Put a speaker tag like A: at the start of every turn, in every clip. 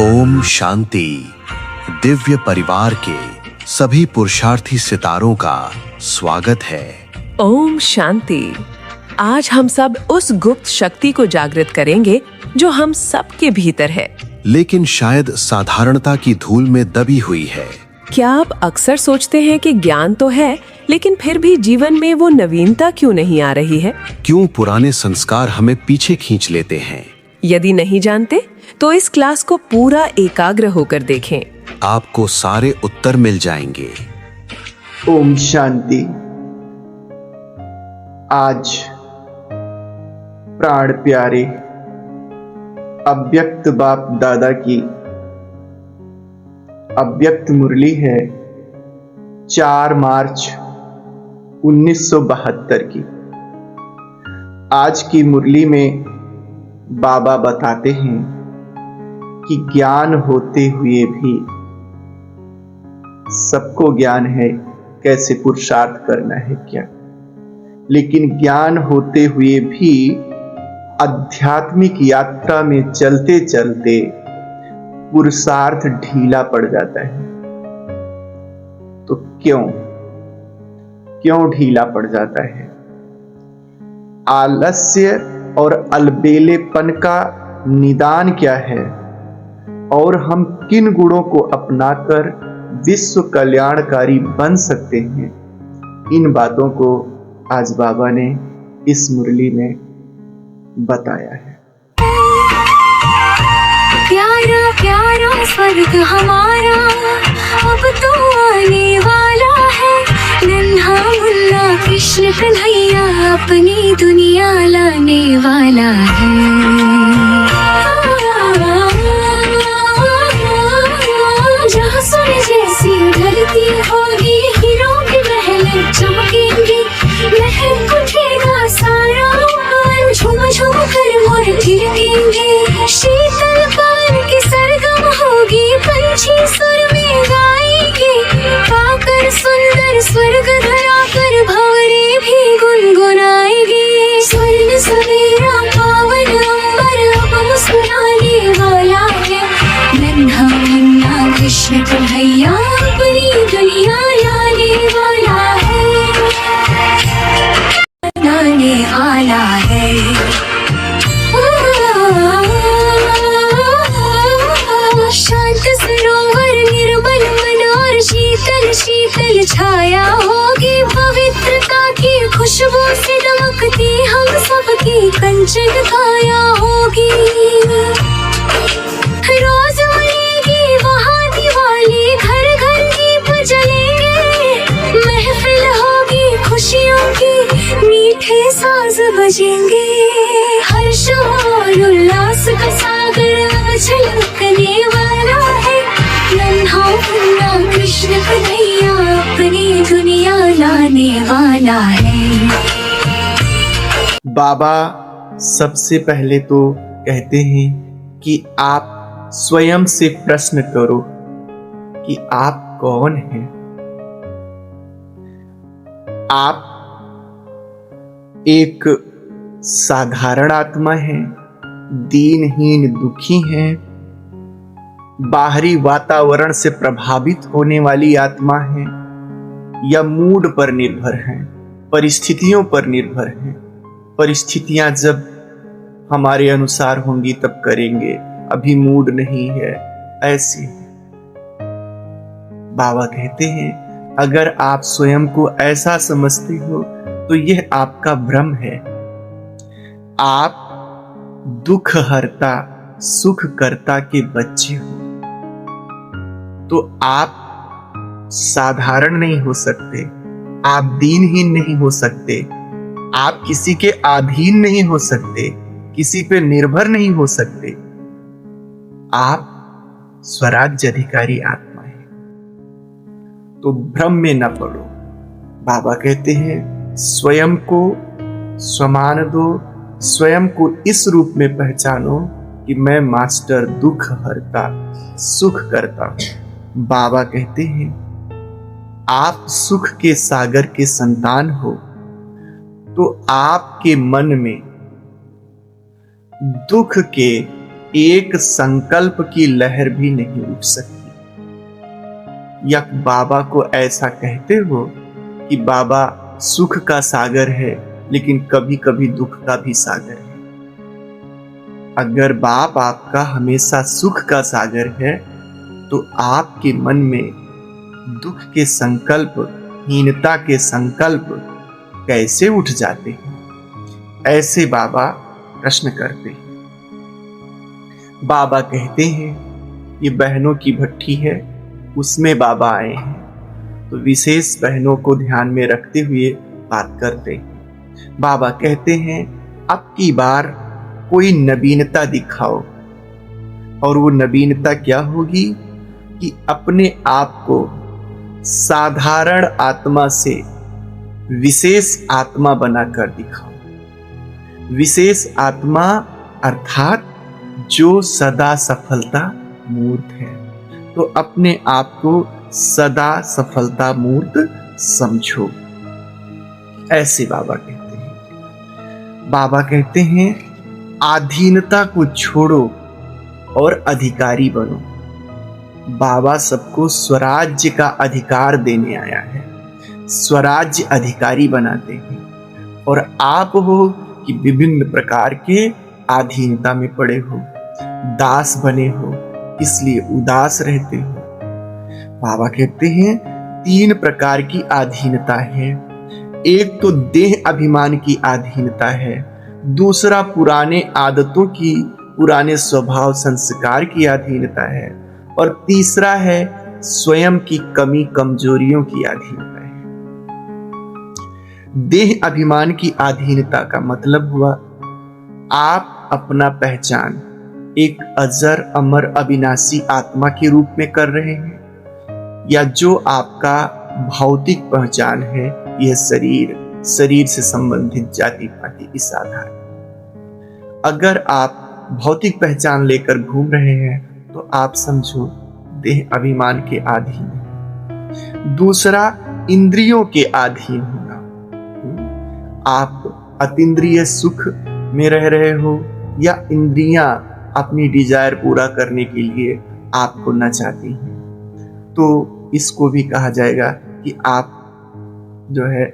A: ओम शांति। दिव्य परिवार के सभी पुरुषार्थी सितारों का स्वागत है।
B: ओम शांति। आज हम सब उस गुप्त शक्ति को जागृत करेंगे जो हम सबके भीतर है,
A: लेकिन शायद साधारणता की धूल में दबी हुई है।
B: क्या आप अक्सर सोचते हैं कि ज्ञान तो है, लेकिन फिर भी जीवन में वो नवीनता क्यों नहीं आ रही है?
A: क्यों पुराने संस्कार हमें पीछे खींच लेते हैं?
B: यदि नहीं जानते तो इस क्लास को पूरा एकाग्र होकर देखें।
A: आपको सारे उत्तर मिल जाएंगे।
C: ओम शांति। आज प्राण प्यारे अव्यक्त बाप दादा की अव्यक्त मुरली है 4 मार्च 1972 की। आज की मुरली में बाबा बताते हैं कि ज्ञान होते हुए भी सबको ज्ञान है कैसे पुरुषार्थ करना है क्या, लेकिन ज्ञान होते हुए भी आध्यात्मिक यात्रा में चलते चलते पुरुषार्थ ढीला पड़ जाता है। तो क्यों ढीला पड़ जाता है? आलस्य और अलबेलेपन का निदान क्या है और हम किन गुणों को अपनाकर विश्व कल्याणकारी बन सकते हैं, इन बातों को आज बाबा ने इस मुरली में बताया है।
D: प्यारा प्यारा स्वर्ग हमारा अब तो आने वाला है। नन्हा मुन्ना कृष्ण कन्हैया अपनी दुनिया लाने वाला है। जहाँ सुन जैसी धरती होगी, हीरों के महल चमकेंगे, महल उठेगा सारा, झूम झूम कर मोर थिरकेंगे। शीतल पान की सरगम होगी, पंछी सुर में गाएंगे, पाकर सुंदर स्वर्ग धरा कर भंवरे भी गुनगुनाएंगे। स्वर्ण सवेरा पावन अंबर अब मुस्कुराने वाला है। नन्हा मुन्ना कृष्ण कन्हैया अपनी दुनिया लाने वाला है, लाने वाला है। शांत सरोवर निर्मल मन और शीतल शीतल छाया होगी, पवित्रता की खुशबू से दमकती हम सबकी कंचन काया होगी। रोज मनेगी वहाँ दिवाली, घर घर दीप जलेंगे, महफिल होगी खुशियों की, मीठे साज बजेंगे। हर्ष और उल्लास का सागर छलकने वाला है। नन्हा मुन्ना कृष्ण कन्हैया अपनी दुनिया लाने वाला है।
C: बाबा सबसे पहले तो कहते हैं कि आप स्वयं से प्रश्न करो कि आप कौन हैं। आप एक साधारण आत्मा हैं, दीनहीन दुखी हैं, बाहरी वातावरण से प्रभावित होने वाली आत्मा हैं, या मूड पर निर्भर हैं, परिस्थितियों पर निर्भर हैं। परिस्थितियां जब हमारे अनुसार होंगी तब करेंगे, अभी मूड नहीं है, ऐसे बाबा कहते हैं अगर आप स्वयं को ऐसा समझते हो तो यह आपका भ्रम है। आप दुख हरता सुख करता के बच्चे हो, तो आप साधारण नहीं हो सकते, आप दीनहीन नहीं हो सकते, आप किसी के अधीन नहीं हो सकते, किसी पे निर्भर नहीं हो सकते। आप स्वराज्य अधिकारी आत्मा है, तो भ्रम में न पड़ो। बाबा कहते हैं स्वयं को स्वमान दो, स्वयं को इस रूप में पहचानो कि मैं मास्टर दुख हरता सुख करता हूं। बाबा कहते हैं आप सुख के सागर के संतान हो, तो आपके मन में दुख के एक संकल्प की लहर भी नहीं उठ सकती। या बाबा को ऐसा कहते हो कि बाबा सुख का सागर है, लेकिन कभी कभी दुख का भी सागर है। अगर बाप आपका हमेशा सुख का सागर है, तो आपके मन में दुख के संकल्प, हीनता के संकल्प कैसे उठ जाते हैं? ऐसे बाबा प्रश्न करते हैं। बाबा कहते हैं ये बहनों की भट्ठी है, उसमें बाबा आए हैं। तो विशेष बहनों को ध्यान में रखते हुए बात करते हैं। बाबा कहते हैं अब की बार कोई नवीनता दिखाओ। और वो नवीनता क्या होगी कि अपने आप को साधारण आत्मा से विशेष आत्मा बनाकर दिखाओ। विशेष आत्मा अर्थात जो सदा सफलता मूर्त है। तो अपने आप को सदा सफलता मूर्त समझो। ऐसे बाबा कहते हैं। बाबा कहते हैं आधीनता को छोड़ो और अधिकारी बनो। बाबा सबको स्वराज्य का अधिकार देने आया है। स्वराज्य अधिकारी बनाते हैं। और आप हो कि विभिन्न प्रकार के अधीनता में पड़े हो, दास बने हो, इसलिए उदास रहते हो। बाबा कहते हैं 3 प्रकार की अधीनता है। एक तो देह अभिमान की अधीनता है, दूसरा पुराने आदतों की, पुराने स्वभाव संस्कार की अधीनता है, और तीसरा है स्वयं की कमी कमजोरियों की अधीनता है। देह अभिमान की अधीनता का मतलब हुआ आप अपना पहचान एक अजर अमर अविनाशी आत्मा के रूप में कर रहे हैं, या जो आपका भौतिक पहचान है यह शरीर से संबंधित जाति पाति इस आधार। अगर आप भौतिक पहचान लेकर घूम रहे हैं तो आप समझो देह अभिमान के अधीन है। दूसरा इंद्रियों के अधीन होना। आप अतीन्द्रिय सुख में रह रहे हो, या इंद्रियां अपनी डिजायर पूरा करने के लिए आपको न चाहती हैं, तो इसको भी कहा जाएगा कि आप जो है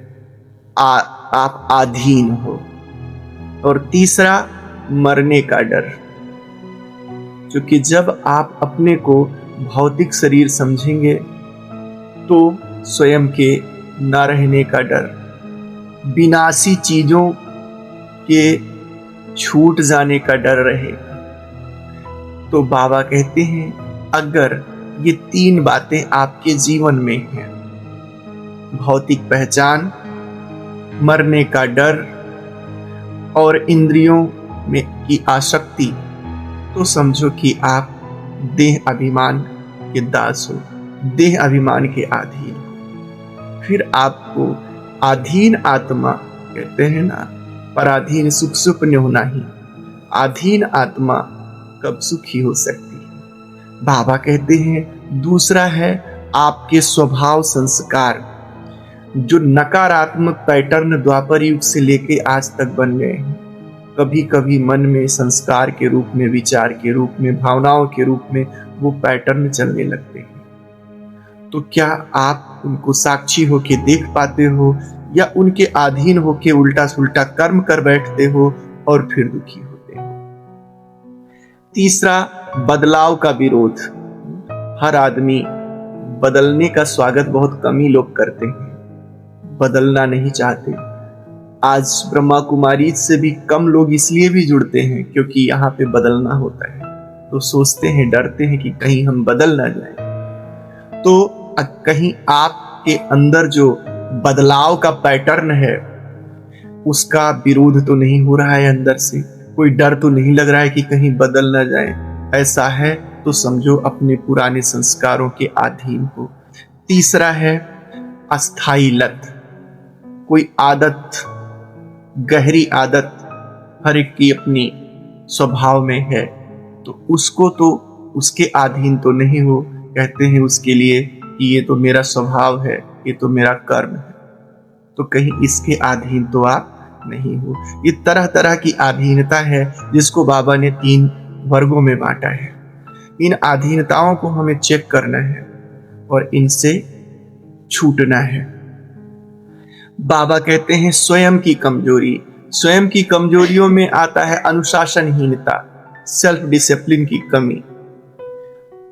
C: आप अधीन हो। और तीसरा मरने का डर, क्योंकि जब आप अपने को भौतिक शरीर समझेंगे तो स्वयं के न रहने का डर, विनाशी चीजों के छूट जाने का डर रहेगा। तो बाबा कहते हैं अगर ये 3 बातें आपके जीवन में हैं, भौतिक पहचान, मरने का डर और इंद्रियों में की आसक्ति, तो समझो कि आप देह अभिमान के दास हो, देह अभिमान के अधीन। फिर आपको अधीन आत्मा कहते हैं ना, पराधीन सुख सुपन होना ही। अधीन आत्मा कब सुखी हो सकती है? बाबा कहते हैं दूसरा है आपके स्वभाव संस्कार, जो नकारात्मक पैटर्न द्वापर युग से लेके आज तक बन गए हैं। कभी कभी मन में संस्कार के रूप में, विचार के रूप में, भावनाओं के रूप में वो पैटर्न चलने लगते हैं। तो क्या आप उनको साक्षी होके देख पाते हो, या उनके अधीन होके उल्टा सुल्टा कर्म कर बैठते हो और फिर दुखी होते हो? तीसरा बदलाव का विरोध। हर आदमी बदलने का स्वागत बहुत कम ही लोग करते हैं, बदलना नहीं चाहते। आज ब्रह्मा कुमारी से भी कम लोग इसलिए भी जुड़ते हैं क्योंकि यहाँ पे बदलना होता है, तो सोचते हैं, डरते हैं कि कहीं हम बदल ना जाए। तो कहीं आपके अंदर जो बदलाव का पैटर्न है उसका विरोध तो नहीं हो रहा है, अंदर से कोई डर तो नहीं लग रहा है कि कहीं बदल ना जाए। ऐसा है तो समझो अपने पुराने संस्कारों के अधीन हो। तीसरा है अस्थाई लत। कोई आदत, गहरी आदत हर एक की अपनी स्वभाव में है, तो उसको तो उसके अधीन तो नहीं हो। कहते हैं उसके लिए कि ये तो मेरा स्वभाव है, ये तो मेरा कर्म है, तो कहीं इसके अधीन तो आप नहीं हो। ये तरह तरह की अधीनता है जिसको बाबा ने 3 वर्गों में बांटा है। इन अधीनताओं को हमें चेक करना है और इनसे छूटना है। बाबा कहते हैं स्वयं की कमजोरी, स्वयं की कमजोरियों में आता है अनुशासनहीनता, सेल्फ डिसिप्लिन की कमी।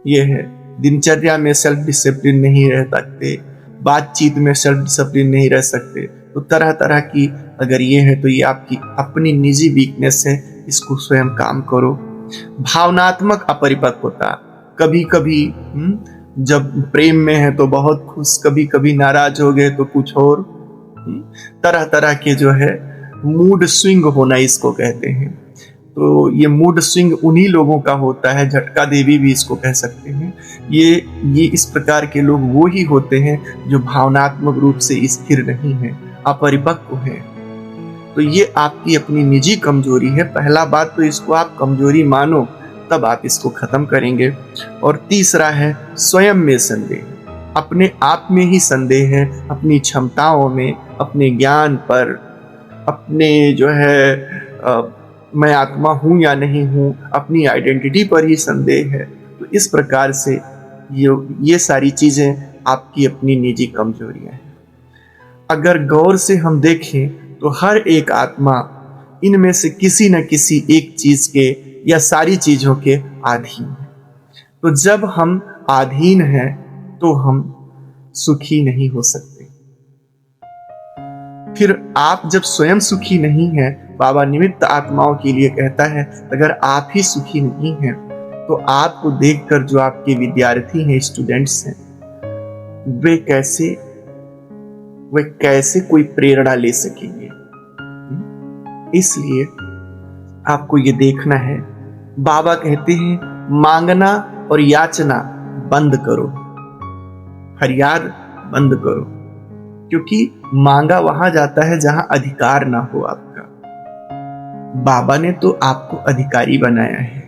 C: यह है, दिनचर्या में सेल्फ डिसिप्लिन नहीं रह सकते, बातचीत में सेल्फ डिसिप्लिन नहीं रह सकते, तो तरह तरह की अगर ये है तो ये आपकी अपनी निजी वीकनेस है, इसको स्वयं काम करो। भावनात्मक अपरिपक्वता, कभी कभी जब प्रेम में है तो बहुत खुश, कभी कभी नाराज हो गए तो कुछ और, तरह तरह के जो है मूड स्विंग होना इसको कहते हैं। तो ये मूड स्विंग उन्हीं लोगों का होता है, झटका देवी भी इसको कह सकते हैं। ये इस प्रकार के लोग वो ही होते हैं जो भावनात्मक रूप से स्थिर नहीं है, अपरिपक्व है। तो ये आपकी अपनी निजी कमजोरी है। पहला बात तो इसको आप कमजोरी मानो, तब आप इसको खत्म करेंगे। और तीसरा है स्वयं में संदेह, अपने आप में ही संदेह है, अपनी क्षमताओं में, अपने ज्ञान पर, अपने जो है मैं आत्मा हूं या नहीं हूं, अपनी आइडेंटिटी पर ही संदेह है। तो इस प्रकार से ये सारी चीजें आपकी अपनी निजी कमजोरियां हैं। अगर गौर से हम देखें तो हर एक आत्मा इनमें से किसी न किसी एक चीज के या सारी चीजों के अधीन है। तो जब हम अधीन हैं तो हम सुखी नहीं हो सकते। फिर आप जब स्वयं सुखी नहीं हैं, बाबा निमित्त आत्माओं के लिए कहता है अगर आप ही सुखी नहीं हैं तो आपको देखकर जो आपके विद्यार्थी हैं, स्टूडेंट्स हैं, वे कैसे कोई प्रेरणा ले सकेंगे। इसलिए आपको ये देखना है, बाबा कहते हैं मांगना और याचना बंद करो, फरियाद बंद करो, क्योंकि मांगा वहां जाता है जहां अधिकार ना हो आपका। बाबा ने तो आपको अधिकारी बनाया है,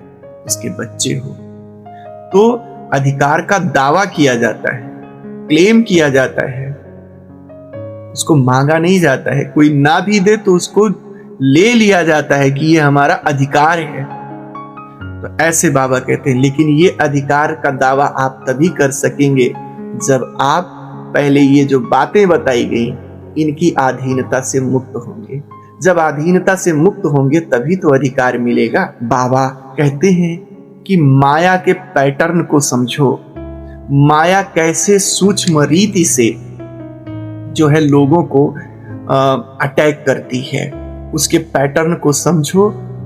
C: उसके बच्चे हो, तो अधिकार का दावा किया जाता है, क्लेम किया जाता है, उसको मांगा नहीं जाता है। कोई ना भी दे तो उसको ले लिया जाता है कि ये हमारा अधिकार है। तो ऐसे बाबा कहते हैं, लेकिन ये अधिकार का दावा आप तभी कर सकेंगे जब आप पहले ये जो बातें बताई गई इनकी अधीनता से मुक्त होंगे। जब अधीनता से मुक्त होंगे तभी तो अधिकार मिलेगा। बाबा कहते हैं कि माया के पैटर्न को समझो, माया कैसे सूक्ष्म रीति से जो है लोगों को अटैक करती है, उसके पैटर्न को समझो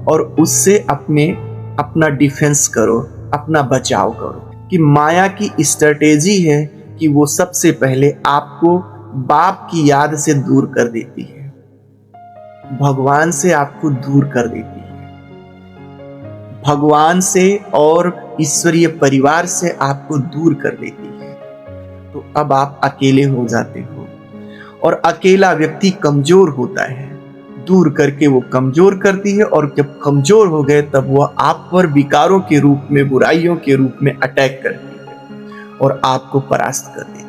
C: और उससे अपना डिफेंस करो, अपना बचाव करो। कि माया की स्ट्रेटेजी है कि वो सबसे पहले आपको बाप की याद से दूर कर देती है, भगवान से आपको दूर कर देती है, भगवान से और ईश्वरीय परिवार से आपको दूर कर देती है। तो अब आप अकेले हो जाते हो और अकेला व्यक्ति कमजोर होता है, दूर करके वो कमजोर करती है और जब कमजोर हो गए तब वह आप पर विकारों के रूप में, बुराइयों के रूप में अटैक करती है और आपको परास्त कर देती है।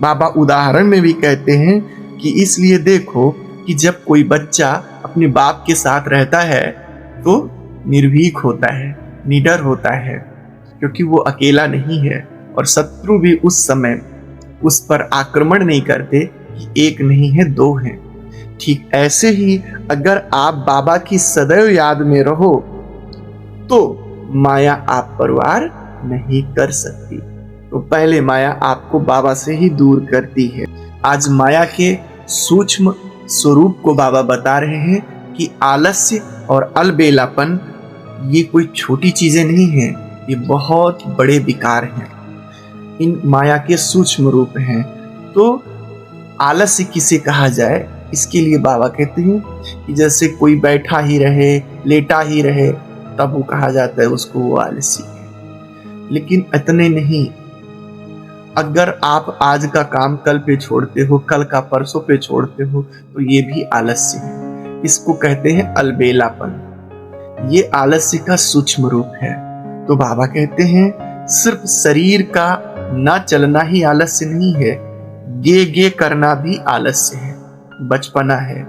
C: बाबा उदाहरण में भी कहते हैं कि इसलिए देखो कि जब कोई बच्चा अपने बाप के साथ रहता है तो निर्भीक होता है, निडर होता है, क्योंकि वो अकेला नहीं है और शत्रु भी उस समय उस पर आक्रमण नहीं करते कि एक नहीं है दो हैं। ठीक ऐसे ही अगर आप बाबा की सदैव याद में रहो तो माया आप पर वार नहीं कर सकती। तो पहले माया आपको बाबा से ही दूर करती है। आज माया के सूक्ष्म स्वरूप को बाबा बता रहे हैं कि आलस्य और अलबेलापन ये कोई छोटी चीजें नहीं हैं, ये बहुत बड़े विकार हैं, इन माया के सूक्ष्म रूप हैं। तो आलस्य किसे कहा जाए, इसके लिए बाबा कहते हैं कि जैसे कोई बैठा ही रहे, लेटा ही रहे, तब वो कहा जाता है उसको वो आलसी है। लेकिन इतने नहीं, अगर आप आज का काम कल पे छोड़ते हो, कल का परसों पे छोड़ते हो, तो ये भी आलस्य है। इसको कहते हैं अलबेलापन। ये आलस्य का सूक्ष्म रूप है। तो बाबा कहते हैं सिर्फ शरीर का ना चलना ही आलस्य नहीं है, गे करना भी आलस्य है, बचपना है।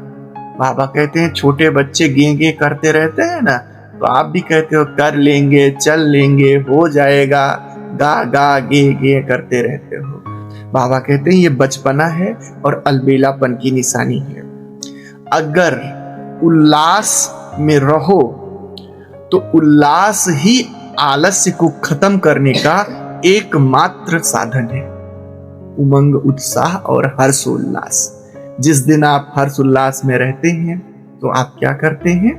C: बाबा कहते हैं छोटे बच्चे गे गे करते रहते हैं ना, तो आप भी कहते हो कर लेंगे, चल लेंगे, हो जाएगा, गा गा गे गे करते रहते हो। बाबा कहते हैं ये बचपना है और अलबेलापन की निशानी है। अगर उल्लास में रहो तो उल्लास ही आलस्य को खत्म करने का एकमात्र साधन है। उमंग, उत्साह और हर्षोल्लास। जिस दिन आप हर्षोल्लास में रहते हैं तो आप क्या करते हैं?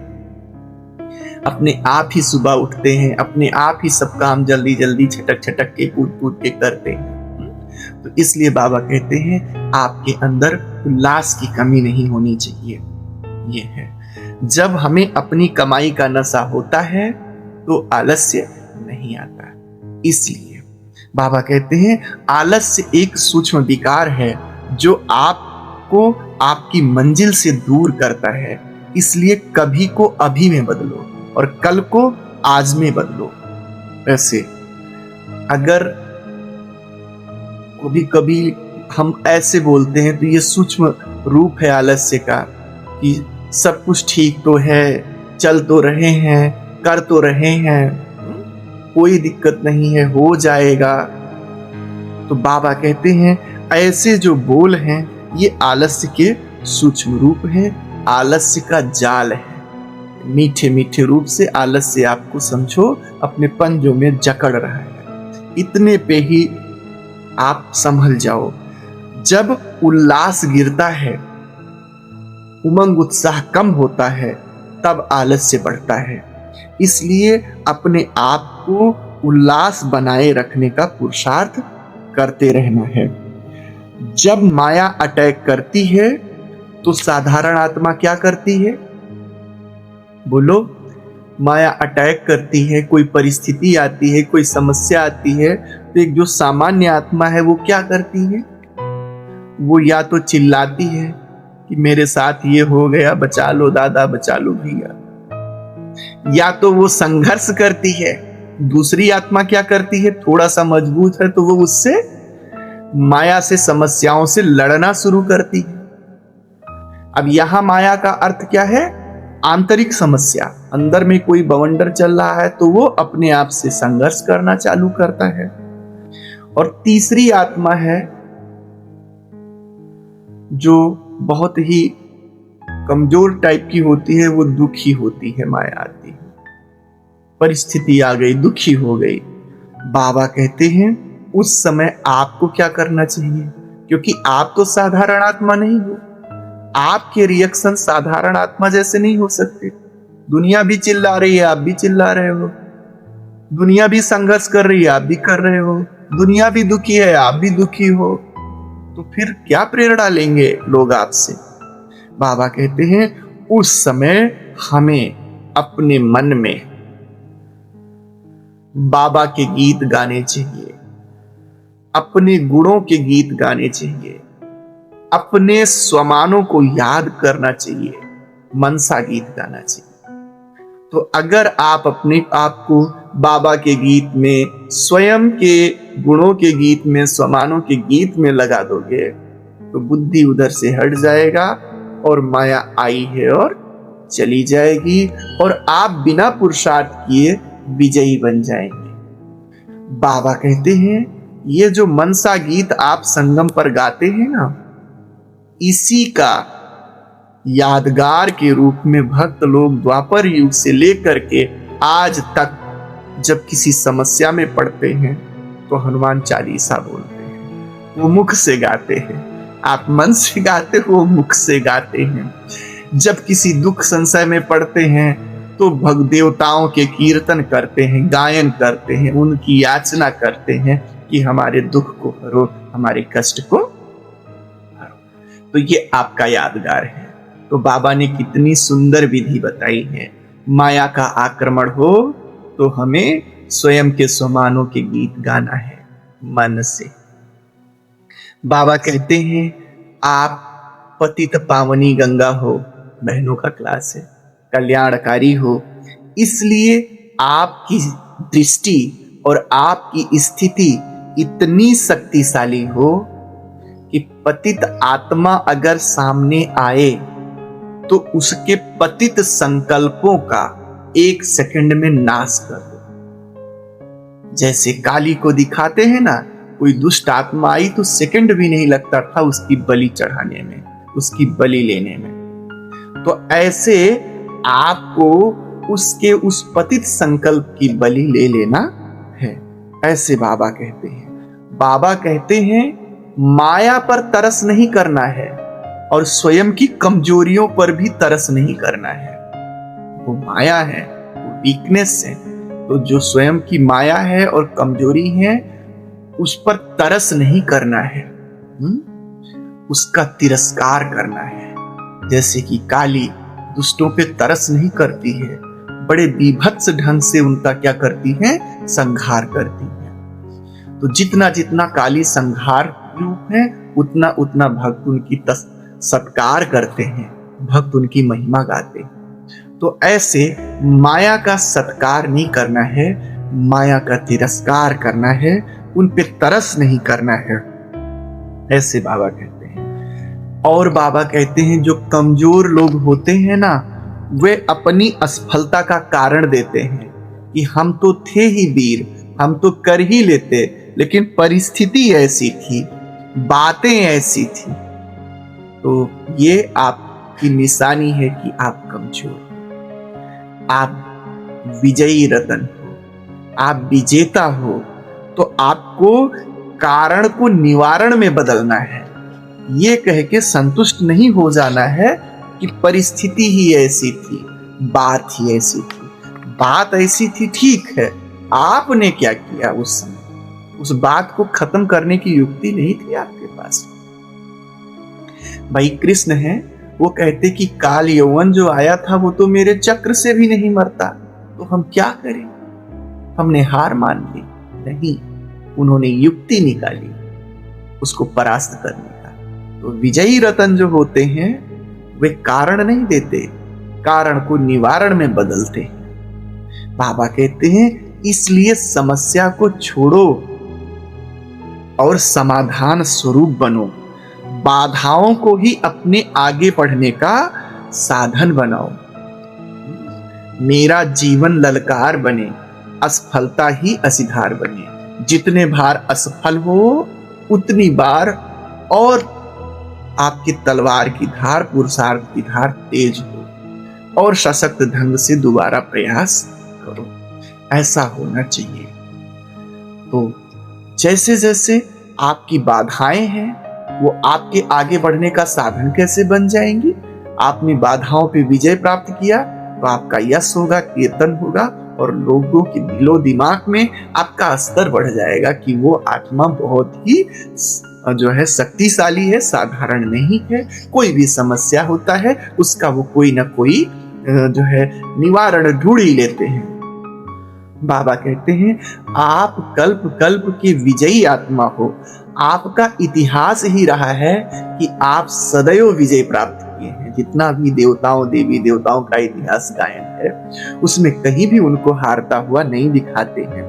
C: अपने आप ही सुबह उठते हैं, अपने आप ही सब काम जल्दी जल्दी छटक छटक के कूद कूद के करते हैं। तो इसलिए बाबा कहते हैं आपके अंदर उल्लास की कमी नहीं होनी चाहिए। ये है, जब हमें अपनी कमाई का नशा होता है तो आलस्य नहीं आता। इसलिए बाबा कहते हैं आलस्य एक सूक्ष्म विकार है जो आपको आपकी मंजिल से दूर करता है। इसलिए कभी को अभी में बदलो और कल को आज में बदलो। ऐसे अगर कभी कभी हम ऐसे बोलते हैं तो ये सूक्ष्म रूप है आलस्य का कि सब कुछ ठीक तो है, चल तो रहे हैं, कर तो रहे हैं, कोई दिक्कत नहीं है, हो जाएगा। तो बाबा कहते हैं ऐसे जो बोल हैं ये आलस्य के सूक्ष्म रूप हैं, आलस्य का जाल है। मीठे मीठे रूप से आलस्य आपको समझो अपने पंजों में जकड़ रहा है। इतने पे ही आप संभल जाओ। जब उल्लास गिरता है, उमंग उत्साह कम होता है, तब आलस्य बढ़ता है। इसलिए अपने आप को उल्लास बनाए रखने का पुरुषार्थ करते रहना है। जब माया अटैक करती है तो साधारण आत्मा क्या करती है? बोलो। माया अटैक करती है, कोई परिस्थिति आती है, कोई समस्या आती है, तो एक जो सामान्य आत्मा है वो क्या करती है? वो या तो चिल्लाती है कि मेरे साथ ये हो गया, बचा लो दादा, बचा लो भैया, या तो वो संघर्ष करती है। दूसरी आत्मा क्या करती है? थोड़ा सा मजबूत है तो वो उससे माया से, समस्याओं से लड़ना शुरू करती है। अब यहां माया का अर्थ क्या है? आंतरिक समस्या। अंदर में कोई बवंडर चल रहा है तो वो अपने आप से संघर्ष करना चालू करता है। और तीसरी आत्मा है जो बहुत ही कमजोर टाइप की होती है, वो दुखी होती है। माया आती है, परिस्थिति आ गई, दुखी हो गई। बाबा कहते हैं उस समय आपको क्या करना चाहिए? क्योंकि आप तो साधारण आत्मा नहीं हो, आपके रिएक्शन साधारण आत्मा जैसे नहीं हो सकते। दुनिया भी चिल्ला रही है, आप भी चिल्ला रहे हो। दुनिया भी संघर्ष कर रही है, आप भी कर रहे हो। दुनिया भी दुखी है, आप भी दुखी हो। तो फिर क्या प्रेरणा लेंगे लोग आपसे? बाबा कहते हैं उस समय हमें अपने मन में बाबा के गीत गाने चाहिए, अपने गुणों के गीत गाने चाहिए, अपने स्वमानों को याद करना चाहिए, मनसा गीत गाना चाहिए। तो अगर आप अपने आप को बाबा के गीत में, स्वयं के गुणों के गीत में, स्वमानों के गीत में लगा दोगे तो बुद्धि उधर से हट जाएगा और माया आई है और चली जाएगी और आप बिना पुरुषार्थ किए विजयी बन जाएंगे। बाबा कहते हैं ये जो मनसा गीत आप संगम पर गाते हैं ना, इसी का यादगार के रूप में भक्त लोग द्वापर युग से लेकर के आज तक जब किसी समस्या में पड़ते हैं तो हनुमान चालीसा बोलते हैं। वो मुख से गाते हैं, आप मन से गाते हो, वो मुख से गाते हैं। जब किसी दुख संशय में पड़ते हैं तो भक्त देवताओं के कीर्तन करते हैं, गायन करते हैं, उनकी याचना करते हैं कि हमारे दुख को हरो, हमारे कष्ट को हरो। तो ये आपका यादगार है। तो बाबा ने कितनी सुंदर विधि बताई है। माया का आक्रमण हो तो हमें स्वयं के स्वमानों के गीत गाना है मन से। बाबा कहते हैं आप पतित पावनी गंगा हो, बहनों का क्लास है, कल्याणकारी हो, इसलिए आपकी दृष्टि और आपकी स्थिति इतनी शक्तिशाली हो कि पतित आत्मा अगर सामने आए तो उसके पतित संकल्पों का 1 सेकंड में नाश कर दो। जैसे काली को दिखाते हैं ना, कोई दुष्ट आत्मा आई तो सेकंड भी नहीं लगता था उसकी बलि चढ़ाने में, उसकी बलि लेने में। तो ऐसे आपको उसके उस पतित संकल्प की बलि ले लेना है, ऐसे बाबा कहते हैं। बाबा कहते हैं माया पर तरस नहीं करना है और स्वयं की कमजोरियों पर भी तरस नहीं करना है। वो माया है, वो वीकनेस है, तो जो स्वयं की माया है और कमजोरी है उस पर तरस नहीं करना है, उसका तिरस्कार करना है। जैसे कि काली दुष्टों पे तरस नहीं करती है, बड़े बीभत्स ढंग से उनका क्या करती है, संहार करती है। तो जितना जितना काली संहार रूप है उतना उतना भक्त उनकी सत्कार करते हैं, भक्त उनकी महिमा गाते हैं। तो ऐसे माया का सत्कार नहीं करना है, माया का तिरस्कार करना है, उन पे तरस नहीं करना है, ऐसे बाबा कहते हैं। और बाबा कहते हैं जो कमजोर लोग होते हैं ना, वे अपनी असफलता का कारण देते हैं कि हम तो थे ही वीर, हम तो कर ही लेते, लेकिन परिस्थिति ऐसी थी, बातें ऐसी थी। तो ये आपकी निशानी है कि आप कमजोर हो। आप विजयी रतन हो, आप विजेता हो, तो आपको कारण को निवारण में बदलना है। ये कह के संतुष्ट नहीं हो जाना है कि परिस्थिति ही ऐसी थी, बात ही ऐसी थी। बात ऐसी थी, ठीक है, आपने क्या किया उस समय? उस बात को खत्म करने की युक्ति नहीं थी आपके पास। भाई कृष्ण है, वो कहते कि काल यौवन जो आया था वो तो मेरे चक्र से भी नहीं मरता, तो हम क्या करें? हमने हार मान ली। नहीं, उन्होंने युक्ति निकाली उसको परास्त करने का। तो विजयी रतन जो होते हैं वे कारण नहीं देते, कारण को निवारण में बदलते हैं। बाबा कहते हैं इसलिए समस्या को छोड़ो और समाधान स्वरूप बनो, बाधाओं को ही अपने आगे बढ़ने का साधन बनाओ। मेरा जीवन ललकार बने, असफलता ही असिधार बने। जितने बार असफल हो उतनी बार और आपकी तलवार की धार, पुरुषार्थ की धार तेज हो और सशक्त ढंग से दोबारा प्रयास करो। ऐसा होना चाहिए। तो जैसे जैसे आपकी बाधाएं हैं वो आपके आगे बढ़ने का साधन कैसे बन जाएंगी। आपने बाधाओं पे विजय प्राप्त किया तो आपका यश होगा, कीर्तन होगा और लोगों के दिलो दिमाग में आपका स्तर बढ़ जाएगा कि वो आत्मा बहुत ही जो है शक्तिशाली है, साधारण नहीं है। कोई भी समस्या होता है उसका वो कोई ना कोई जो है निवारण ढूंढ ही लेते हैं। बाबा कहते हैं आप कल्प कल्प की विजयी आत्मा हो। आपका इतिहास ही रहा है कि आप सदैव विजय प्राप्त किए हैं। जितना भी देवताओं, देवी देवताओं का इतिहास गायन है उसमें कहीं भी उनको हारता हुआ नहीं दिखाते हैं।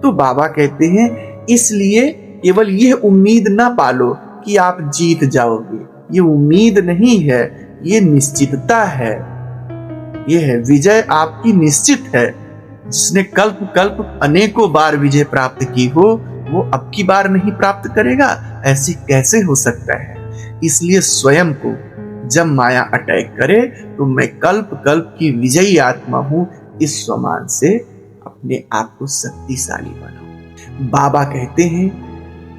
C: तो बाबा कहते हैं इसलिए केवल यह उम्मीद ना पालो कि आप जीत जाओगे। ये उम्मीद नहीं है, ये निश्चितता है। ये है विजय आपकी निश्चित है। जिसने कल्प कल्प अनेकों बार विजय प्राप्त की हो वो अब की बार नहीं प्राप्त करेगा, ऐसे कैसे हो सकता है। इसलिए स्वयं को जब माया अटैक करे तो मैं कल्प कल्प की विजयी आत्मा हूं, इस स्वमान से अपने आप को शक्तिशाली बनाओ। बाबा कहते हैं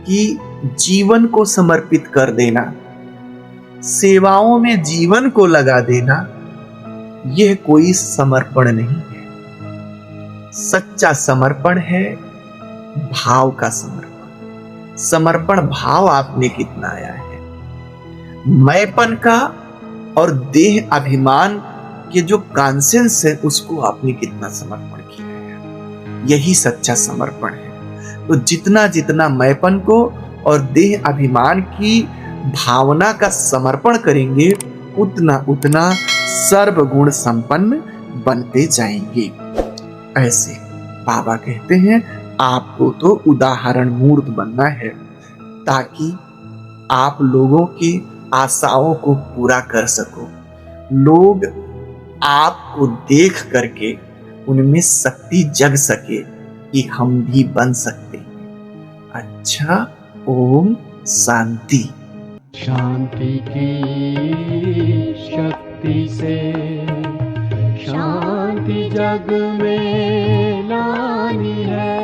C: कि जीवन को समर्पित कर देना, सेवाओं में जीवन को लगा देना, यह कोई समर्पण नहीं है। सच्चा समर्पण है भाव का समर्पण। समर्पण भाव आपने कितना आया है, मैंपन का और देह अभिमान के जो कॉन्सेंस है उसको आपने कितना समर्पण किया है, यही सच्चा समर्पण है। तो जितना जितना मैंपन को और देह अभिमान की भावना का समर्पण करेंगे उतना उतना सर्वगुण संपन्न बनते जाएंगे। ऐसे बाबा कहते हैं आपको तो उदाहरण मूर्त बनना है ताकि आप लोगों की आशाओं को पूरा कर सको, लोग आपको देख करके उनमें शक्ति जग सके कि हम भी बन सकते हैं। अच्छा, ओम शांति।
E: शांति की शक्ति से शांति जग में लानी है।